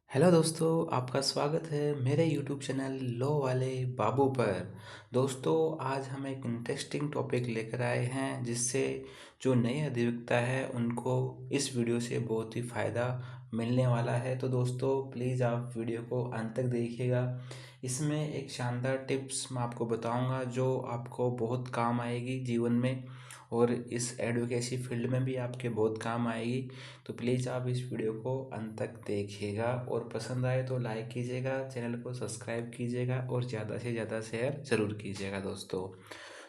Hello दोस्तों, आपका स्वागत है मेरे यूट्यूब चैनल लो वाले बाबू पर। दोस्तों, आज हम एक इंटरेस्टिंग टॉपिक लेकर आए हैं जिससे जो नए अधिवक्ता है उनको इस वीडियो से बहुत ही फ़ायदा मिलने वाला है। तो दोस्तों, प्लीज़ आप वीडियो को अंत तक देखिएगा। इसमें एक शानदार टिप्स मैं आपको बताऊंगा जो आपको बहुत काम आएगी जीवन में, और इस एडवोकेसी फील्ड में भी आपके बहुत काम आएगी। तो प्लीज़ आप इस वीडियो को अंत तक देखिएगा और पसंद आए तो लाइक कीजिएगा, चैनल को सब्सक्राइब कीजिएगा और ज़्यादा से ज़्यादा शेयर ज़रूर कीजिएगा दोस्तों।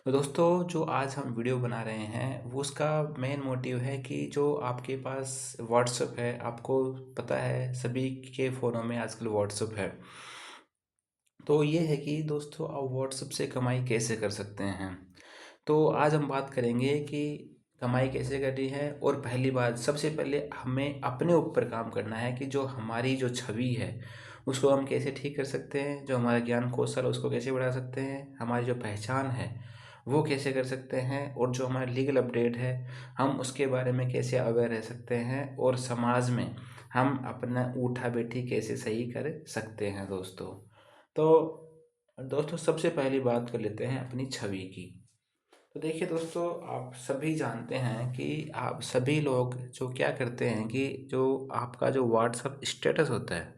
तो दोस्तों, जो आज हम वीडियो बना रहे हैं वो उसका मेन मोटिव है कि जो आपके पास व्हाट्सअप है, आपको पता है सभी के फ़ोनों में आजकल व्हाट्सअप है। तो ये है कि दोस्तों, आप व्हाट्सएप से कमाई कैसे कर सकते हैं। तो आज हम बात करेंगे कि कमाई कैसे करनी है। और पहली बात, सबसे पहले हमें अपने ऊपर काम करना है कि जो हमारी जो छवि है उसको हम कैसे ठीक कर सकते हैं, जो हमारा ज्ञान कौशल है उसको कैसे बढ़ा सकते हैं, हमारी जो पहचान है वो कैसे कर सकते हैं, और जो हमारा लीगल अपडेट है हम उसके बारे में कैसे अवेयर रह सकते हैं, और समाज में हम अपना उठा बैठी कैसे सही कर सकते हैं दोस्तों। तो दोस्तों, सबसे पहली बात कर लेते हैं अपनी छवि की। तो देखिए दोस्तों, आप सभी जानते हैं कि आप सभी लोग जो क्या करते हैं कि जो आपका जो व्हाट्सअप स्टेटस होता है,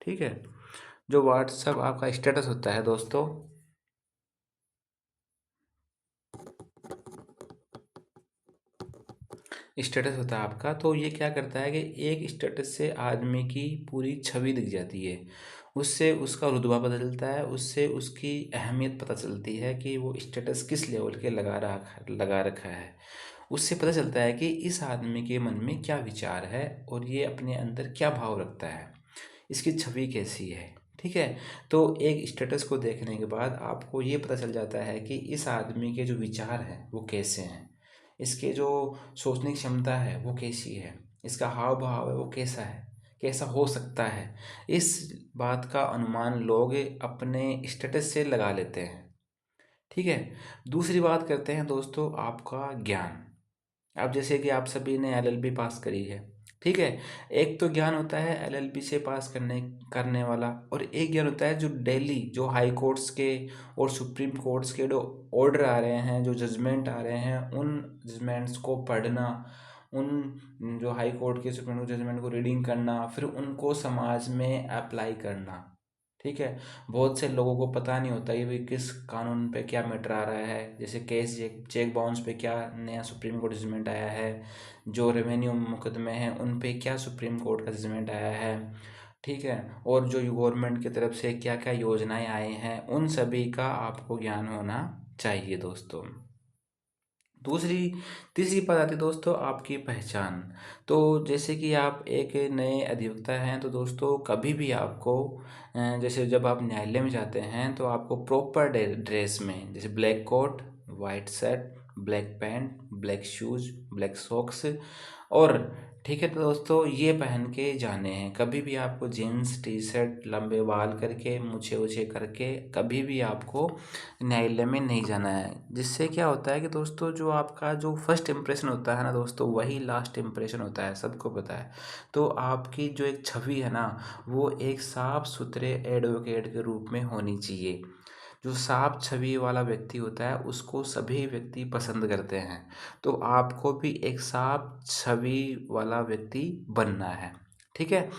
ठीक है, जो व्हाट्सअप आपका स्टेटस होता है दोस्तों, स्टेटस होता है आपका, तो ये क्या करता है कि एक स्टेटस से आदमी की पूरी छवि दिख जाती है। उससे उसका रुतबा बदलता है, उससे उसकी अहमियत पता चलती है कि वो स्टेटस किस लेवल के लगा रखा है। उससे पता चलता है कि इस आदमी के मन में क्या विचार है और ये अपने अंदर क्या भाव रखता है, इसकी छवि कैसी है। ठीक है। तो एक स्टेटस को देखने के बाद आपको ये पता चल जाता है कि इस आदमी के जो विचार हैं वो कैसे हैं, इसके जो सोचने की क्षमता है वो कैसी है, इसका हाव भाव है वो कैसा है, कैसा हो सकता है। इस बात का अनुमान लोग अपने स्टेटस से लगा लेते हैं। ठीक है। दूसरी बात करते हैं दोस्तों, आपका ज्ञान। अब जैसे कि आप सभी ने एलएलबी पास करी है, ठीक है। एक तो ज्ञान होता है एलएलबी से पास करने करने वाला, और एक ज्ञान होता है जो डेली जो हाई कोर्ट्स के और सुप्रीम कोर्ट्स के जो ऑर्डर आ रहे हैं, जो जजमेंट आ रहे हैं, उन जजमेंट्स को पढ़ना, उन जो हाई कोर्ट के सुप्रीम कोर्ट जजमेंट को रीडिंग करना, फिर उनको समाज में अप्लाई करना। ठीक है। बहुत से लोगों को पता नहीं होता कि भाई किस कानून पे क्या मैटर आ रहा है, जैसे केस चेक बाउंस पे क्या नया सुप्रीम कोर्ट जजमेंट आया है, जो रेवेन्यू मुकदमे हैं उन पे क्या सुप्रीम कोर्ट का जजमेंट आया है। ठीक है। और जो गवर्नमेंट की तरफ से क्या क्या योजनाएं आई हैं, उन सभी का आपको ज्ञान होना चाहिए दोस्तों। दूसरी तीसरी बात आती है दोस्तों, आपकी पहचान। तो जैसे कि आप एक नए अधिवक्ता हैं तो दोस्तों, कभी भी आपको जैसे जब आप न्यायालय में जाते हैं तो आपको प्रॉपर ड्रेस में, जैसे black coat, white shirt, black pant, black shoes, black socks, और ठीक है तो दोस्तों, ये पहन के जाने हैं। कभी भी आपको जीन्स टी शर्ट लंबे बाल करके मूछे वूछे करके कभी भी आपको न्यायालय में नहीं जाना है। जिससे क्या होता है कि दोस्तों, जो आपका जो फर्स्ट इम्प्रेशन होता है ना दोस्तों, वही लास्ट इम्प्रेशन होता है, सबको पता है। तो आपकी जो एक छवि है ना, वो एक साफ सुथरे एडवोकेट के रूप में होनी चाहिए। जो साफ छवि वाला व्यक्ति होता है उसको सभी व्यक्ति पसंद करते हैं। तो आपको भी एक साफ छवि वाला व्यक्ति बनना है। ठीक है।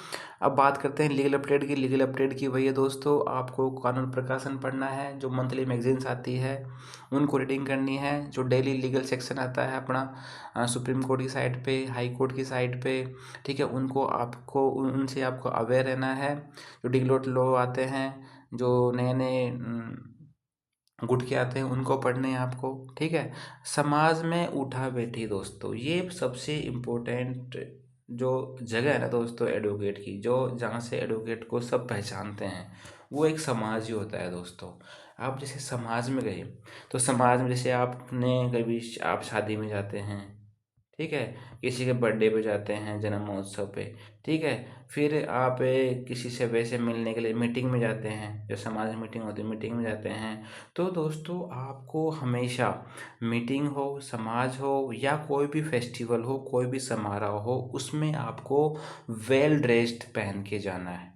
अब बात करते हैं लीगल अपडेट की। लीगल अपडेट की वही है दोस्तों, आपको कानून प्रकाशन पढ़ना है, जो मंथली मैगजीन्स आती है उनको रीडिंग करनी है, जो डेली लीगल सेक्शन आता है अपना सुप्रीम कोर्ट की साइट पे, हाई कोर्ट की साइट पे। ठीक है। उनको आपको उनसे आपको अवेयर रहना है। जो डिगलोट लॉ आते हैं, जो नए नए गुट के आते हैं, उनको पढ़ने हैं आपको। ठीक है। समाज में उठा बैठी दोस्तों, ये सबसे इम्पोर्टेंट जो जगह है ना दोस्तों एडवोकेट की, जो जहाँ से एडवोकेट को सब पहचानते हैं, वो एक समाज ही होता है दोस्तों। आप जैसे समाज में गए तो समाज में जैसे आपने कभी आप शादी में जाते हैं, ठीक है। किसी के बर्थडे पे जाते हैं, जन्म महोत्सव पे। ठीक है। फिर आप किसी से वैसे मिलने के लिए मीटिंग में जाते हैं, जो समाज मीटिंग होती है मीटिंग में जाते हैं। तो दोस्तों आपको हमेशा मीटिंग हो, समाज हो या कोई भी फेस्टिवल हो, कोई भी समारोह हो, उसमें आपको वेल ड्रेस्ड पहन के जाना है।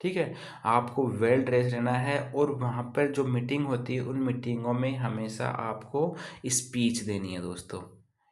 ठीक है। आपको वेल ड्रेस रहना है और वहाँ पर जो मीटिंग होती है उन मीटिंगों में हमेशा आपको स्पीच देनी है दोस्तों।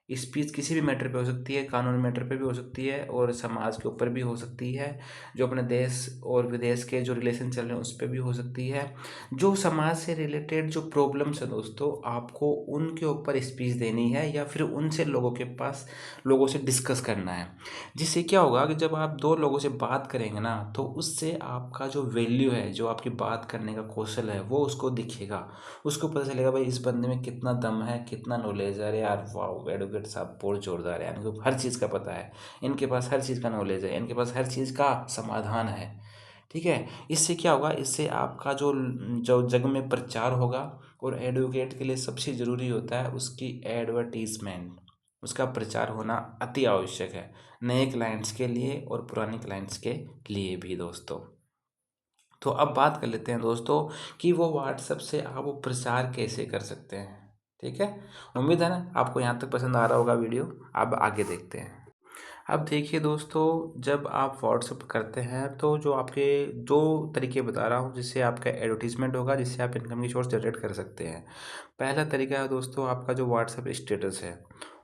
स्पीच किसी भी मैटर पे हो सकती है, कानूनी मैटर पे भी हो सकती है और समाज के ऊपर भी हो सकती है। जो अपने देश और विदेश के जो रिलेशन चल रहे हैं उस पर भी हो सकती है। जो समाज से रिलेटेड जो प्रॉब्लम्स है दोस्तों, आपको उनके ऊपर स्पीच देनी है या फिर उनसे लोगों से डिस्कस करना है। जिससे क्या होगा कि जब आप दो लोगों से बात करेंगे ना, तो उससे आपका जो वैल्यू है, जो आपकी बात करने का कौशल है, वो उसको दिखेगा। उसको पता चलेगा भाई इस बंदे में कितना दम है, कितना नॉलेज है। अरे यार वाह, एडवोकेट साहब बहुत जोरदार है, इनको हर चीज़ का पता है, इनके पास हर चीज़ का नॉलेज है, इनके पास हर चीज़ का समाधान है। ठीक है। इससे क्या होगा, इससे आपका जो जो जग में प्रचार होगा। और एडवोकेट के लिए सबसे ज़रूरी होता है उसकी एडवर्टीजमेंट, उसका प्रचार होना अति आवश्यक है, नए क्लाइंट्स के लिए और पुराने क्लाइंट्स के लिए भी दोस्तों। तो अब बात कर लेते हैं दोस्तों कि वो व्हाट्सएप से आप वो प्रचार कैसे कर सकते हैं। ठीक है। उम्मीद है ना आपको यहाँ तक पसंद आ रहा होगा वीडियो। अब आगे देखते हैं। अब देखिए दोस्तों, जब आप व्हाट्सएप करते हैं तो जो आपके दो तरीके बता रहा हूँ जिससे आपका एडवर्टीजमेंट होगा, जिससे आप इनकम की सोर्स जनरेट कर सकते हैं। पहला तरीका है दोस्तों आपका जो व्हाट्सएप स्टेटस है।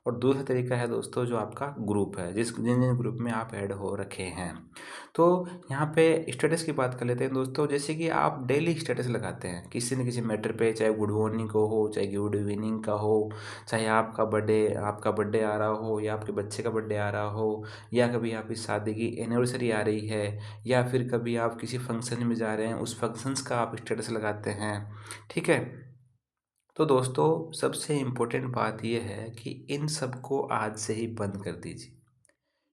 और दूसरा तरीका है दोस्तों जो आपका ग्रुप है, जिन जिन ग्रुप में आप ऐड हो रखे हैं। तो यहाँ पे स्टेटस की बात कर लेते हैं दोस्तों। जैसे कि आप डेली स्टेटस लगाते हैं किसी न किसी मैटर पे, चाहे गुड मॉर्निंग को हो, चाहे गुड इवनिंग का हो, चाहे आपका बर्थडे आ रहा हो या आपके बच्चे का बर्थडे आ रहा हो, या कभी आपकी शादी की एनिवर्सरी आ रही है, या फिर कभी आप किसी फंक्शन में जा रहे हैं, उस फंक्शंस का आप स्टेटस लगाते हैं। ठीक है। तो दोस्तों सबसे इम्पोर्टेंट बात यह है कि इन सबको आज से ही बंद कर दीजिए।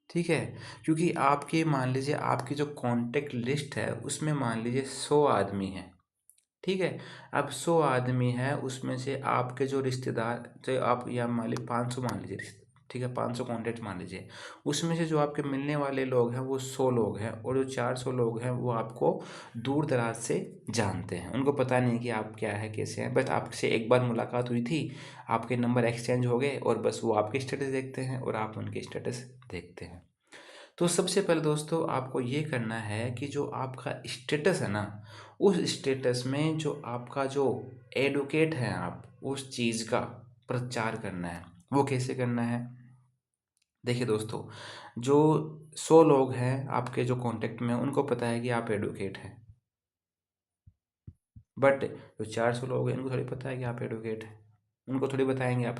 ठीक है। क्योंकि आपके मान लीजिए आपकी जो कॉन्टेक्ट लिस्ट है उसमें मान लीजिए 100 आदमी हैं। ठीक है। अब 100 आदमी है, उसमें से आपके जो रिश्तेदार, जो आप या मान लीजिए 500 मान लीजिए ठीक है, 500 कॉन्टेक्ट मान लीजिए। उसमें से जो आपके मिलने वाले लोग हैं वो 100 लोग हैं, और जो 400 लोग हैं वो आपको दूर दराज से जानते हैं। उनको पता नहीं कि आप क्या है, कैसे हैं, बस आपसे एक बार मुलाकात हुई थी, आपके नंबर एक्सचेंज हो गए और बस वो आपके स्टेटस देखते हैं और आप उनके स्टेटस देखते हैं। तो सबसे पहले दोस्तों आपको ये करना है कि जो आपका स्टेटस है ना, उस स्टेटस में जो आपका जो एडवोकेट है, आप उस चीज़ का प्रचार करना है। वो कैसे करना है? देखिए दोस्तों, जो 100 लोग हैं आपके जो कांटेक्ट में, उनको पता है कि आप एडवोकेट हैं। बट जो 400 लोग हैं, इनको थोड़ी पता है कि आप एडवोकेट हैं। उनको थोड़ी बताएंगे आप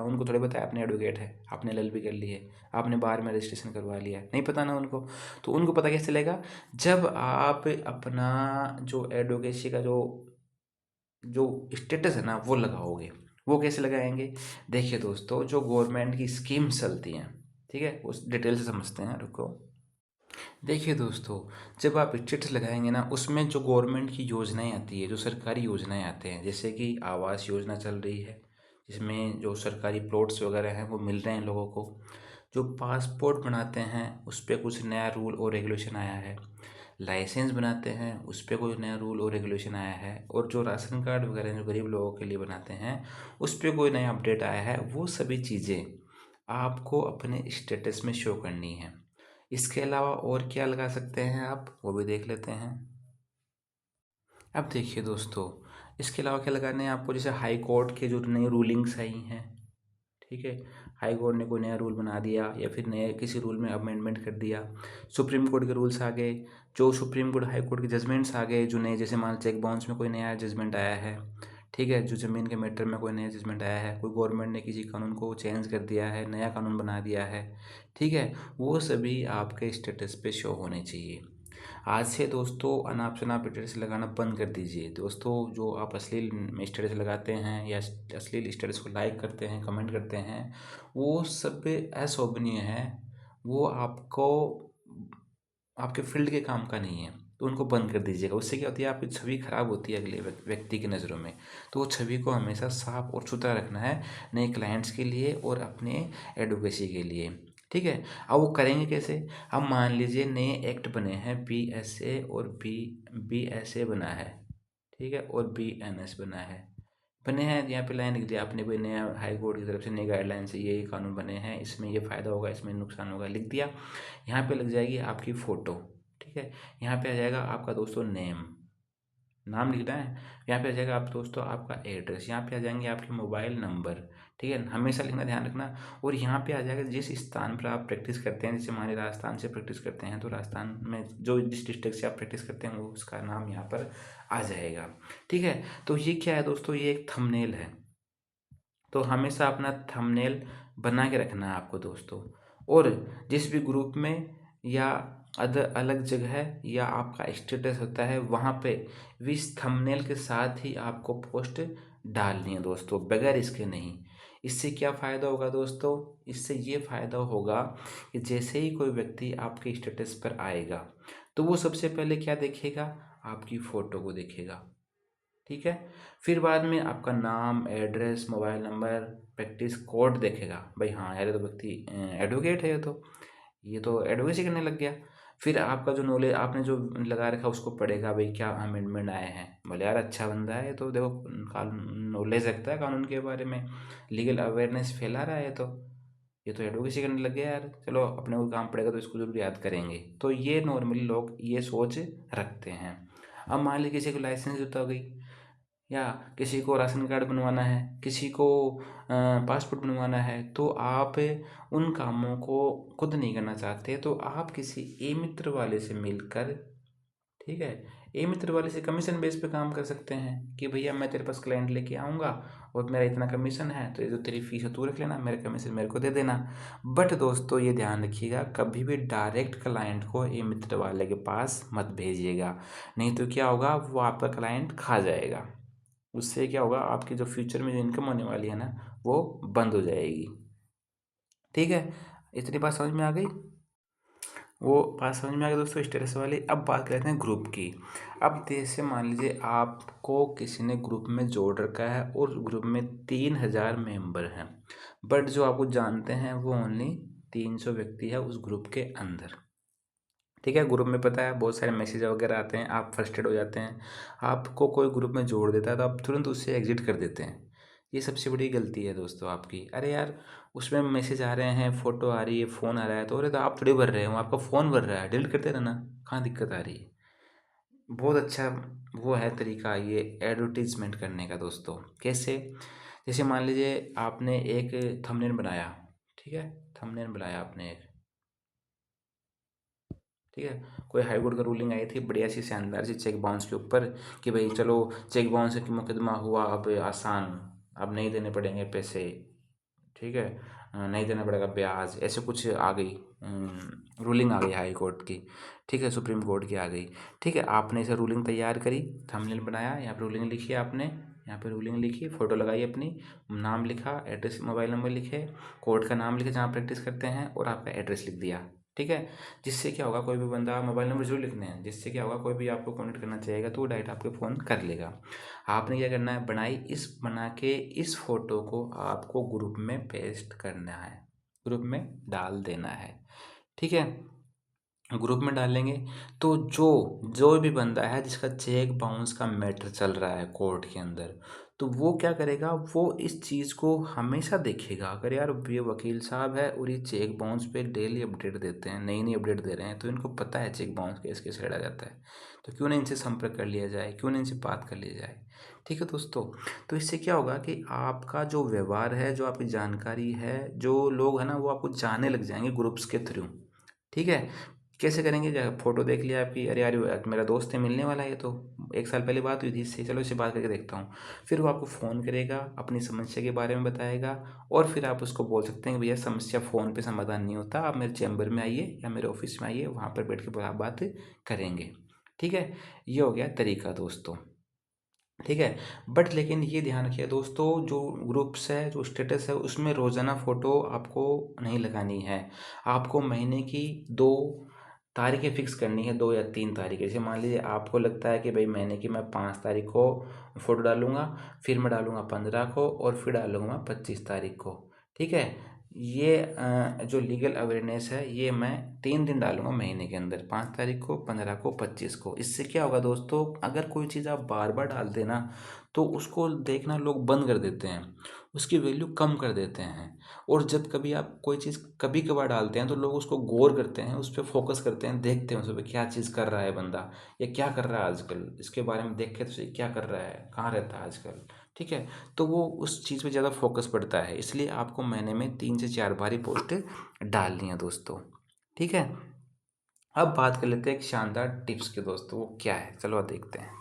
उनको थोड़ी बताया आपने एडवोकेट है, आपने एलएलबी कर ली है, आपने बार में रजिस्ट्रेशन करवा लिया है, नहीं पता ना उनको। तो उनको पता कैसे चलेगा? जब आप अपना जो एडवोकेसी का जो जो स्टेटस है ना वो लगाओगे। वो कैसे लगाएंगे? देखिए दोस्तों, जो गवर्नमेंट की स्कीम्स चलती हैं, ठीक है, उस डिटेल से समझते हैं, रुको। देखिए दोस्तों, जब आप स्टेटस लगाएंगे ना, उसमें जो गवर्नमेंट की योजनाएं आती है, जो सरकारी योजनाएं आते हैं, जैसे कि आवास योजना चल रही है, जिसमें जो सरकारी प्लॉट्स वगैरह हैं वो मिल रहे हैं लोगों को। जो पासपोर्ट बनाते हैं उस पर कुछ नया रूल और रेगुलेशन आया है। लाइसेंस बनाते हैं उस पर कोई नया रूल और रेगुलेशन आया है। और जो राशन कार्ड वगैरह जो गरीब लोगों के लिए बनाते हैं उस पर कोई नया अपडेट आया है। वो सभी चीज़ें आपको अपने स्टेटस में शो करनी है। इसके अलावा और क्या लगा सकते हैं आप, वो भी देख लेते हैं। अब देखिए दोस्तों, इसके अलावा क्या लगाने हैं आपको, जैसे हाई कोर्ट के जो नई रूलिंग्स आई हैं। ठीक है। हाई कोर्ट ने कोई नया रूल बना दिया या फिर नए किसी रूल में अमेंडमेंट कर दिया। सुप्रीम कोर्ट के रूल्स आ गए। जो सुप्रीम कोर्ट हाई कोर्ट के जजमेंट्स आ गए जो नए, जैसे मान चेक बाउंस में कोई नया जजमेंट आया है। ठीक है। जो ज़मीन के मैटर में कोई नया जजमेंट आया है, कोई गवर्नमेंट ने किसी कानून को चेंज कर दिया है, नया कानून बना दिया है। ठीक है। वो सभी आपके स्टेटस पे शो होने चाहिए। आज से दोस्तों अनाप शनाप स्टेटस लगाना बंद कर दीजिए दोस्तों। जो आप अश्लील में स्टेटस लगाते हैं या अश्लील स्टेटस को लाइक करते हैं, कमेंट करते हैं, वो सब अशोभनीय है। वो आपको आपके फील्ड के काम का नहीं है। तो उनको बंद कर दीजिएगा। उससे क्या होती है, आपकी छवि खराब होती है अगले व्यक्ति की नज़रों में। तो वो छवि को हमेशा साफ और सुथरा रखना है, नए क्लाइंट्स के लिए और अपने एडवोकेसी के लिए। ठीक है। अब वो करेंगे कैसे? अब मान लीजिए नए एक्ट बने हैं, BSA और BSA बना है, ठीक है, और BNS बना है, बने हैं। यहाँ पे लाइन लिख दिया आपने, कोई नया हाई कोर्ट की तरफ से नई गाइडलाइन से ये कानून बने हैं, इसमें ये फ़ायदा होगा, इसमें नुकसान होगा, लिख दिया। यहाँ पे लग जाएगी आपकी फ़ोटो, ठीक है। यहाँ पे आ जाएगा आपका दोस्तों नाम लिखना है। यहाँ पे आ जाएगा आप दोस्तों आपका एड्रेस, यहाँ पे आ जाएंगे आपके मोबाइल नंबर, ठीक है, हमेशा लिखना, ध्यान रखना। और यहाँ पे आ जाएगा जिस स्थान पर आप प्रैक्टिस करते हैं, जैसे मान लीजिए राजस्थान से प्रैक्टिस करते हैं तो राजस्थान में जो जिस डिस्ट्रिक्ट से आप प्रैक्टिस करते हैं वो उसका नाम यहाँ पर आ जाएगा। ठीक है। तो ये क्या है दोस्तों, ये एक थंबनेल है। तो हमेशा अपना थंबनेल बना के रखना है आपको दोस्तों। और जिस भी ग्रुप में या अदर अलग जगह या आपका स्टेटस होता है वहाँ पे इस थंबनेल के साथ ही आपको पोस्ट डालनी है दोस्तों, बगैर इसके नहीं। इससे क्या फ़ायदा होगा दोस्तों? इससे ये फ़ायदा होगा कि जैसे ही कोई व्यक्ति आपके स्टेटस पर आएगा तो वो सबसे पहले क्या देखेगा? आपकी फ़ोटो को देखेगा, ठीक है। फिर बाद में आपका नाम, address, mobile number, practice code देखेगा, भाई हाँ यार ये तो व्यक्ति एडवोकेट है, ये तो एडवोकेसी करने लग गया। फिर आपका जो नॉलेज आपने जो लगा रखा उसको पढ़ेगा, भाई क्या अमेंडमेंट आए हैं, बोले यार अच्छा बंदा है तो देखो, कानून नॉलेज रखता है कानून के बारे में, लीगल अवेयरनेस फैला रहा है, तो ये तो एडवोकेसी करने लग गया यार, चलो अपने को काम पड़ेगा तो इसको जरूर याद करेंगे। तो ये नॉर्मली लोग ये सोच रखते हैं। अब मान लीजिए किसी को लाइसेंस जुटा हो गई, या किसी को राशन कार्ड बनवाना है, किसी को पासपोर्ट बनवाना है, तो आप उन कामों को खुद नहीं करना चाहते तो आप किसी ई मित्र वाले से मिलकर, ठीक है, ई मित्र वाले से कमीशन बेस पे काम कर सकते हैं कि भैया मैं तेरे पास क्लाइंट लेके आऊँगा और मेरा इतना कमीशन है, तो ये जो तेरी फीस है तू रख लेना, मेरा कमीशन मेरे को दे देना। बट दोस्तों ये ध्यान रखिएगा, कभी भी डायरेक्ट क्लाइंट को ई मित्र वाले के पास मत भेजिएगा, नहीं तो क्या होगा, वो आपका क्लाइंट खा जाएगा। उससे क्या होगा, आपकी जो फ्यूचर में जो इनकम होने वाली है ना वो बंद हो जाएगी। ठीक है, इतनी बात समझ में आ गई? वो बात समझ में आ गई दोस्तों स्टेटस वाली। अब बात करते हैं ग्रुप की। अब जैसे मान लीजिए आपको किसी ने ग्रुप में जोड़ रखा है और ग्रुप में 3000 मेंबर हैं, बट जो आपको जानते हैं वो ओनली 300 व्यक्ति है उस ग्रुप के अंदर। ठीक है, ग्रुप में पता है बहुत सारे मैसेज वगैरह आते हैं, आप फ्रस्ट्रेट हो जाते हैं, आपको कोई ग्रुप में जोड़ देता है तो आप तुरंत उससे एग्जिट कर देते हैं। ये सबसे बड़ी गलती है दोस्तों आपकी। अरे यार उसमें मैसेज आ रहे हैं, फ़ोटो आ रही है, फ़ोन आ रहा है, तो अरे तो आप थोड़ी भर रहे हो, आपका फ़ोन भर रहा है, डिलीट करते रहना, कहाँ दिक्कत आ रही है। बहुत अच्छा वो है तरीका ये एडवर्टीजमेंट करने का दोस्तों। कैसे? जैसे मान लीजिए आपने एक थंबनेल बनाया, ठीक है, थंबनेल बनाया आपने एक, ठीक है, कोई हाई कोर्ट का रूलिंग आई थी बढ़िया सी शानदार सी चेक बाउंस के ऊपर कि भाई चलो चेक बाउंस की मुकदमा हुआ अब आसान, अब नहीं देने पड़ेंगे पैसे, ठीक है, नहीं देना पड़ेगा ब्याज, ऐसे कुछ आ गई, रूलिंग आ गई हाई कोर्ट की, ठीक है, सुप्रीम कोर्ट की आ गई। ठीक है, आपने इसे रूलिंग तैयार करी, थंबनेल बनाया, यहाँ पर रूलिंग लिखी आपने, यहाँ पे रूलिंग लिखी, फ़ोटो लगाई अपनी, नाम लिखा, एड्रेस, मोबाइल नंबर लिखे, कोर्ट का नाम लिखे जहाँ प्रैक्टिस करते हैं, और आपका एड्रेस लिख दिया। ठीक है, जिससे क्या होगा, कोई भी बंदा, मोबाइल नंबर जरूर लिखने हैं, जिससे क्या होगा, कोई भी आपको कॉन्टेक्ट करना चाहेगा तो वो डायरेक्ट आपके फ़ोन कर लेगा। आपने क्या करना है, बना के इस फोटो को आपको ग्रुप में पेस्ट करना है, ग्रुप में डाल देना है। ठीक है, ग्रुप में डालेंगे तो जो जो भी बंदा है जिसका चेक बाउंस का मैटर चल रहा है कोर्ट के अंदर, तो वो क्या करेगा, वो इस चीज़ को हमेशा देखेगा, अगर यार ये वकील साहब है और ये चेक बाउंस पे डेली अपडेट देते हैं, नई नई अपडेट दे रहे हैं, तो इनको पता है चेक बाउंस केस कैसे लड़ा जाता है, तो क्यों नहीं इनसे संपर्क कर लिया जाए, क्यों नहीं इनसे बात कर ली जाए। ठीक है दोस्तों, तो इससे क्या होगा कि आपका जो व्यवहार है, जो आपकी जानकारी है, जो लोग हैं ना वो आपको जानने लग जाएंगे ग्रुप्स के थ्रू। ठीक है, कैसे करेंगे, जब फोटो देख लिया आपकी, अरे यार ये मेरा दोस्त है, मिलने वाला है, ये तो 1 साल पहले बात हुई थी इससे, चलो इससे बात करके देखता हूँ। फिर वो आपको फ़ोन करेगा, अपनी समस्या के बारे में बताएगा, और फिर आप उसको बोल सकते हैं कि भैया समस्या फ़ोन पे समाधान नहीं होता, आप मेरे चैम्बर में आइए या मेरे ऑफिस में आइए, वहाँ पर बैठ के आप बात करेंगे। ठीक है, ये हो गया तरीका दोस्तों। ठीक है, बट लेकिन ये ध्यान रखिए दोस्तों, जो ग्रुप्स है, जो स्टेटस है, उसमें रोज़ाना फ़ोटो आपको नहीं लगानी है। आपको महीने की 2 तारीखें फिक्स करनी है, 2 या 3 तारीखें। जैसे मान लीजिए आपको लगता है कि भाई महीने की मैं 5 तारीख को फ़ोटो डालूँगा, फिर मैं डालूँगा 15 को और फिर डालूँगा मैं 25 तारीख को, ठीक है। ये जो लीगल अवेयरनेस है ये मैं 3 दिन डालूँगा महीने के अंदर, 5 तारीख को, 15 को, 25 को। इससे क्या होगा दोस्तों, अगर कोई चीज़ आप बार-बार डाल देना तो उसको देखना लोग बंद कर देते हैं, उसकी वैल्यू कम कर देते हैं। और जब कभी आप कोई चीज़ कभी कभार डालते हैं तो लोग उसको गौर करते हैं, उस पर फोकस करते हैं, देखते हैं उस पर क्या चीज़ कर रहा है बंदा, या क्या कर रहा है आजकल, इसके बारे में देख के तो ये क्या कर रहा है, कहाँ रहता है आजकल, ठीक है। तो वो उस चीज़ पे ज़्यादा फोकस पड़ता है, इसलिए आपको महीने में 3 से 4 बार ही पोस्ट डालनी है दोस्तों, ठीक है। अब बात कर लेते हैं एक शानदार टिप्स के दोस्तों, वो क्या है, चलो देखते हैं।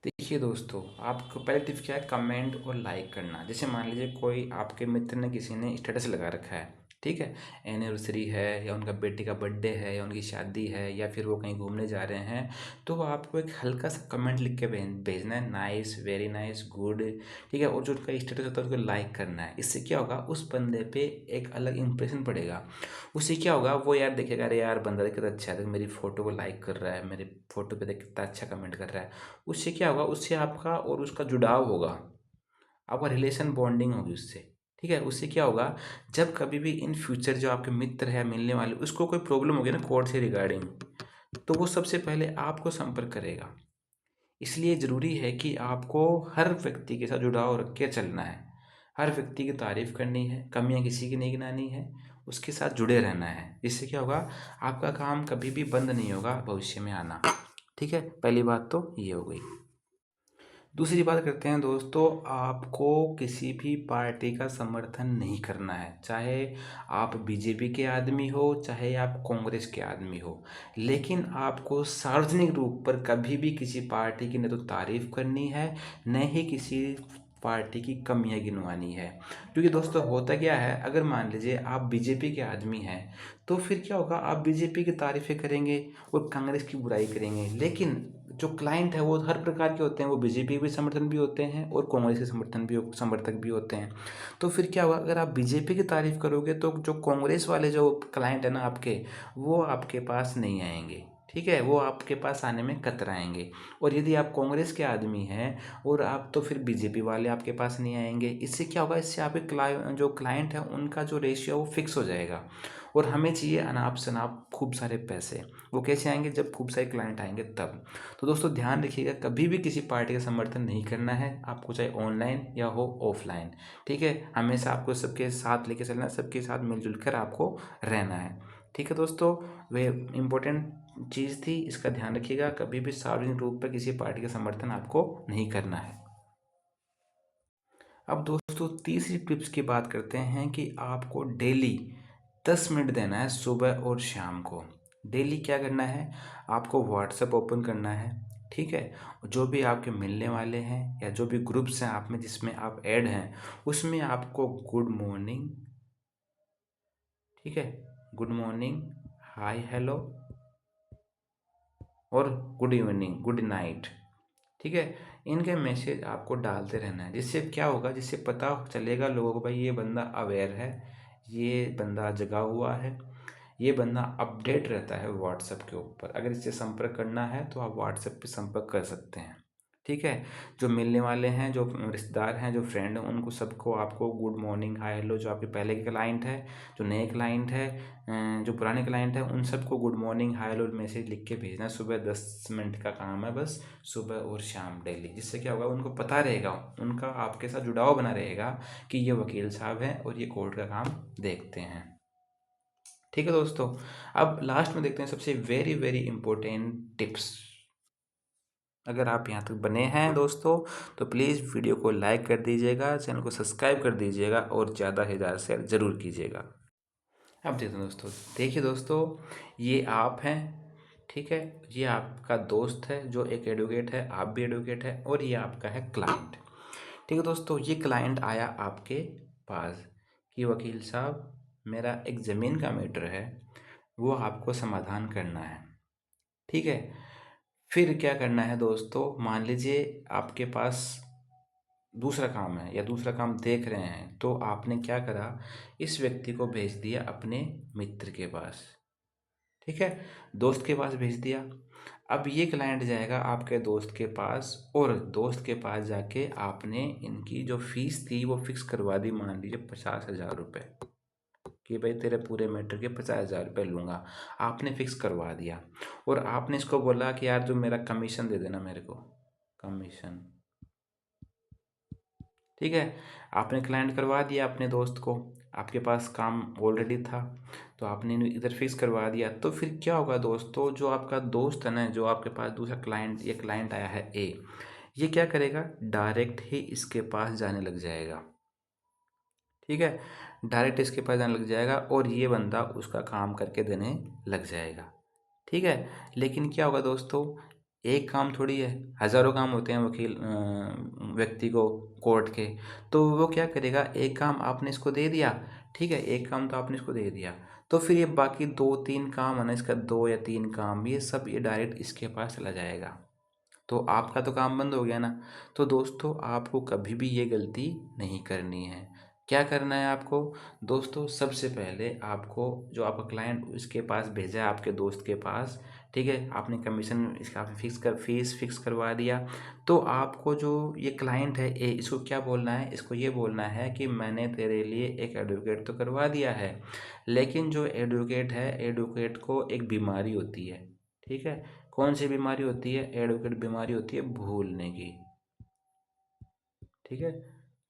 देखिए दोस्तों, आपको पहले टिप क्या है, कमेंट और लाइक करना। जैसे मान लीजिए कोई आपके मित्र ने, किसी ने स्टेटस लगा रखा है, ठीक है, एनिवर्सरी है या उनका बेटी का बर्थडे है या उनकी शादी है या फिर वो कहीं घूमने जा रहे हैं, तो वो आपको एक हल्का सा कमेंट लिख के भेजना है, नाइस, वेरी नाइस, गुड, ठीक है। और जो उनका स्टेटस होता है उसको लाइक करना है। इससे क्या होगा, उस बंदे पे एक अलग इंप्रेशन पड़ेगा। उससे क्या होगा, वो यार देखेगा, अरे यार बंदा कितना अच्छा है, मेरी फ़ोटो को लाइक कर रहा है, मेरे फ़ोटो पे देख कितना अच्छा कमेंट कर रहा है। उससे क्या होगा, उससे आपका और उसका जुड़ाव होगा, आपका रिलेशन बॉन्डिंग होगी उससे, ठीक है। उससे क्या होगा, जब कभी भी इन फ्यूचर जो आपके मित्र है मिलने वाले, उसको कोई प्रॉब्लम होगी ना कोर्ट से रिगार्डिंग, तो वो सबसे पहले आपको संपर्क करेगा। इसलिए ज़रूरी है कि आपको हर व्यक्ति के साथ जुड़ाव रख के चलना है, हर व्यक्ति की तारीफ़ करनी है, कमियां किसी की नहीं गिनानी है, उसके साथ जुड़े रहना है। इससे क्या होगा, आपका काम कभी भी बंद नहीं होगा भविष्य में आना, ठीक है। पहली बात तो ये हो गई। दूसरी बात करते हैं दोस्तों, आपको किसी भी पार्टी का समर्थन नहीं करना है, चाहे आप बीजेपी के आदमी हो, चाहे आप कांग्रेस के आदमी हो। लेकिन आपको सार्वजनिक रूप पर कभी भी किसी पार्टी की न तो तारीफ करनी है, न ही किसी पार्टी की कमियां गिनवानी है। क्योंकि दोस्तों होता क्या है, अगर मान लीजिए आप बीजेपी के आदमी हैं, तो फिर क्या होगा, आप बीजेपी की तारीफ़ें करेंगे और कांग्रेस की बुराई करेंगे। लेकिन जो क्लाइंट है वो हर प्रकार के होते हैं, वो बीजेपी के समर्थन भी होते हैं और कांग्रेस के समर्थक भी होते हैं। तो फिर क्या होगा, अगर आप बीजेपी की तारीफ करोगे तो जो कांग्रेस वाले जो क्लाइंट है ना आपके, वो आपके पास नहीं आएंगे, ठीक है, वो आपके पास आने में कतराएंगे। और यदि आप कांग्रेस के आदमी हैं और आप, तो फिर बीजेपी वाले आपके पास नहीं आएंगे। इससे क्या होगा, इससे आपके जो क्लाइंट है उनका जो रेशियो वो फिक्स हो जाएगा। और हमें चाहिए अनाप शनाप खूब सारे पैसे। वो कैसे आएंगे, जब खूब सारे क्लाइंट आएंगे तब। तो दोस्तों ध्यान रखिएगा, कभी भी किसी पार्टी का समर्थन नहीं करना है आपको, चाहे ऑनलाइन या हो ऑफलाइन, ठीक है। हमेशा आपको सबके साथ लेके चलना है, सबके साथ मिलजुल कर आपको रहना है, ठीक है दोस्तों। वे इम्पोर्टेंट चीज़ थी, इसका ध्यान रखिएगा, कभी भी सार्वजनिक रूप पर किसी पार्टी का समर्थन आपको नहीं करना है। अब दोस्तों तीसरी टिप्स की बात करते हैं कि आपको डेली 10 मिनट देना है, सुबह और शाम को। डेली क्या करना है, आपको व्हाट्सएप ओपन करना है, ठीक है। जो भी आपके मिलने वाले हैं या जो भी ग्रुप्स हैं आप में जिसमें आप ऐड हैं, उसमें आपको गुड मॉर्निंग, ठीक है, गुड मॉर्निंग, हाय हेलो और गुड इवनिंग, गुड नाइट, ठीक है, इनके मैसेज आपको डालते रहना है। जिससे क्या होगा, जिससे पता चलेगा लोगों को, भाई ये बंदा अवेयर है, ये बंदा जगा हुआ है, ये बंदा अपडेट रहता है व्हाट्सएप के ऊपर। अगर इससे संपर्क करना है तो आप व्हाट्सएप पे संपर्क कर सकते हैं, ठीक है। जो मिलने वाले हैं, जो रिश्तेदार हैं, जो फ्रेंड हैं, उनको सबको आपको गुड मॉर्निंग, हाय हेलो, जो आपके पहले के क्लाइंट है, जो नए क्लाइंट है, जो पुराने क्लाइंट है, उन सबको good morning, hi hello message लिख के भेजना। सुबह 10 मिनट का काम है बस, सुबह और शाम डेली। जिससे क्या होगा, उनको पता रहेगा, उनका आपके साथ जुड़ाव बना रहेगा कि ये वकील साहब हैं और ये कोर्ट का काम देखते हैं, ठीक है दोस्तों। अब लास्ट में देखते हैं सबसे वेरी वेरी इंपॉर्टेंट टिप्स। अगर आप यहाँ तक बने हैं दोस्तों, तो प्लीज़ वीडियो को लाइक कर दीजिएगा, चैनल को सब्सक्राइब कर दीजिएगा और ज़्यादा से ज़्यादा शेयर ज़रूर कीजिएगा। अब देखते हैं दोस्तों, देखिए दोस्तों, ये आप हैं, ठीक है, ये आपका दोस्त है जो एक एडवोकेट है, आप भी एडवोकेट है, और ये आपका है क्लाइंट, ठीक है दोस्तों। ये क्लाइंट आया आपके पास कि वकील साहब, मेरा एक ज़मीन का मैटर है, वो आपको समाधान करना है, ठीक है। फिर क्या करना है दोस्तों, मान लीजिए आपके पास दूसरा काम है या दूसरा काम देख रहे हैं, तो आपने क्या करा, इस व्यक्ति को भेज दिया अपने मित्र के पास, ठीक है, दोस्त के पास भेज दिया। अब ये क्लाइंट जाएगा आपके दोस्त के पास, और दोस्त के पास जाके आपने इनकी जो फीस थी वो फिक्स करवा दी, मान लीजिए 50,000 रुपये, कि भाई तेरे पूरे मैटर के 50,000 रुपये लूँगा, आपने फिक्स करवा दिया। और आपने इसको बोला कि यार जो मेरा कमीशन दे देना मेरे को, कमीशन। ठीक है, आपने क्लाइंट करवा दिया अपने दोस्त को, आपके पास काम ऑलरेडी था, तो आपने इधर फिक्स करवा दिया। तो फिर क्या होगा दोस्तों, जो आपका दोस्त है ना, जो आपके पास दूसरा क्लाइंट, ये क्लाइंट आया है ए, ये क्या करेगा, डायरेक्ट ही इसके पास जाने लग जाएगा। ठीक है, डायरेक्ट इसके पास जाने लग जाएगा और ये बंदा उसका काम करके देने लग जाएगा। ठीक है, लेकिन क्या होगा दोस्तों, एक काम थोड़ी है, हज़ारों काम होते हैं वकील व्यक्ति को कोर्ट के। तो वो क्या करेगा, एक काम आपने इसको दे दिया, ठीक है, एक काम तो आपने इसको दे दिया, तो फिर ये बाकी दो तीन काम है ना, इसका दो या तीन काम, ये सब ये डायरेक्ट इसके पास चला जाएगा। तो आपका तो काम बंद हो गया ना। तो दोस्तों आपको कभी भी ये गलती नहीं करनी है। क्या करना है आपको दोस्तों, सबसे पहले आपको जो आपका क्लाइंट उसके पास भेजा है, आपके दोस्त के पास, ठीक है, आपने कमीशन इसका फीस फिक्स करवा दिया। तो आपको जो ये क्लाइंट है ए, इसको क्या बोलना है, इसको ये बोलना है कि मैंने तेरे लिए एक एडवोकेट तो करवा दिया है, लेकिन जो एडवोकेट है, एडवोकेट को एक बीमारी होती है। ठीक है, कौन सी बीमारी होती है, एडवोकेट बीमारी होती है भूलने की। ठीक है,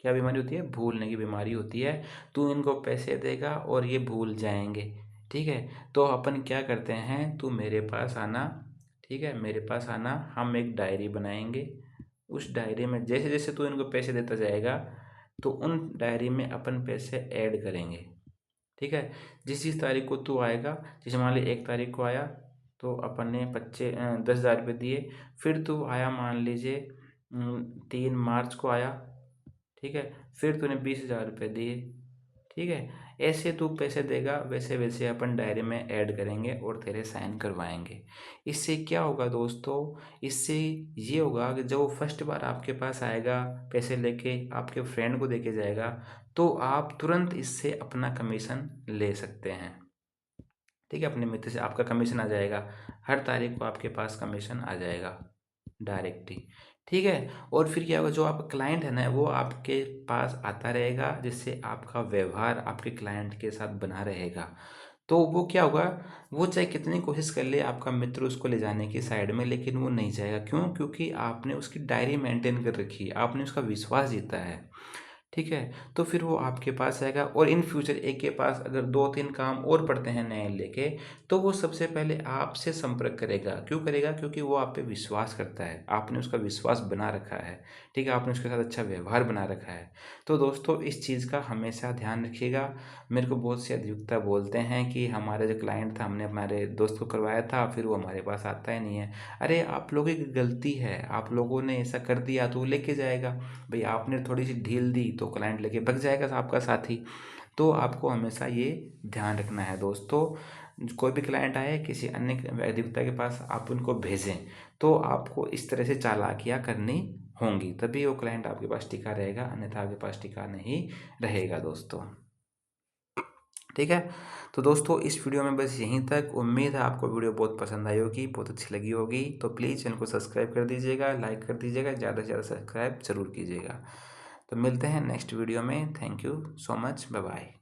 क्या बीमारी होती है, भूलने की बीमारी होती है। तू इनको पैसे देगा और ये भूल जाएंगे। ठीक है, तो अपन क्या करते हैं, तू मेरे पास आना, ठीक है, मेरे पास आना, हम एक डायरी बनाएंगे। उस डायरी में जैसे जैसे तू इनको पैसे देता जाएगा, तो उन डायरी में अपन पैसे ऐड करेंगे। ठीक है, जिस जिस तारीख को तू आएगा, जैसे मान ली 1 तारीख को आया, तो अपन ने 10,000 रुपये दिए। फिर तू आया मान लीजिए 3 मार्च को आया, ठीक है, फिर तूने 20,000 रुपये दिए। ठीक है, ऐसे तू पैसे देगा, वैसे वैसे अपन डायरी में ऐड करेंगे और तेरे साइन करवाएंगे। इससे क्या होगा दोस्तों, इससे ये होगा कि जब वो फर्स्ट बार आपके पास आएगा पैसे लेके, आपके फ्रेंड को देके जाएगा, तो आप तुरंत इससे अपना कमीशन ले सकते हैं। ठीक है, अपने मित्र से आपका कमीशन आ जाएगा, हर तारीख को आपके पास कमीशन आ जाएगा डायरेक्ट ही। ठीक है, और फिर क्या होगा, जो आपका क्लाइंट है ना, वो आपके पास आता रहेगा, जिससे आपका व्यवहार आपके क्लाइंट के साथ बना रहेगा। तो वो क्या होगा, वो चाहे कितनी कोशिश कर ले आपका मित्र उसको ले जाने की साइड में, लेकिन वो नहीं जाएगा। क्यों, क्योंकि आपने उसकी डायरी मेंटेन कर रखी है, आपने उसका विश्वास जीता है। ठीक है, तो फिर वो आपके पास आएगा, और इन फ्यूचर एक के पास अगर दो तीन काम और पड़ते हैं नए लेके, तो वो सबसे पहले आपसे संपर्क करेगा। क्यों करेगा, क्योंकि वो आप पे विश्वास करता है, आपने उसका विश्वास बना रखा है। ठीक है, आपने उसके साथ अच्छा व्यवहार बना रखा है। तो दोस्तों इस चीज़ का हमेशा ध्यान रखिएगा। मेरे को बहुत से अधिवक्ता बोलते हैं कि हमारा जो क्लाइंट था, हमने हमारे दोस्त को करवाया था, फिर वो हमारे पास आता ही नहीं है। अरे आप लोगों की गलती है, आप लोगों ने ऐसा कर दिया तो वो लेके जाएगा। भाई आपने थोड़ी सी ढील दी तो क्लाइंट लेके भग जाएगा आपका साथी। तो आपको हमेशा ये ध्यान रखना है दोस्तों, कोई भी क्लाइंट आए किसी अन्य अधिवक्ता के पास, आप उनको भेजें, तो आपको इस तरह से चालाकियाँ करनी होंगी, तभी वो क्लाइंट आपके पास टिका रहेगा, अन्यथा आपके पास टिका नहीं रहेगा दोस्तों। ठीक है, तो दोस्तों इस वीडियो में बस यहीं तक। उम्मीद है आपको वीडियो बहुत पसंद आई होगी, बहुत अच्छी लगी होगी। तो प्लीज़ चैनल को सब्सक्राइब कर दीजिएगा, लाइक कर दीजिएगा, ज़्यादा से ज़्यादा सब्सक्राइब ज़रूर कीजिएगा। तो मिलते हैं नेक्स्ट वीडियो में। Thank you so much, bye bye.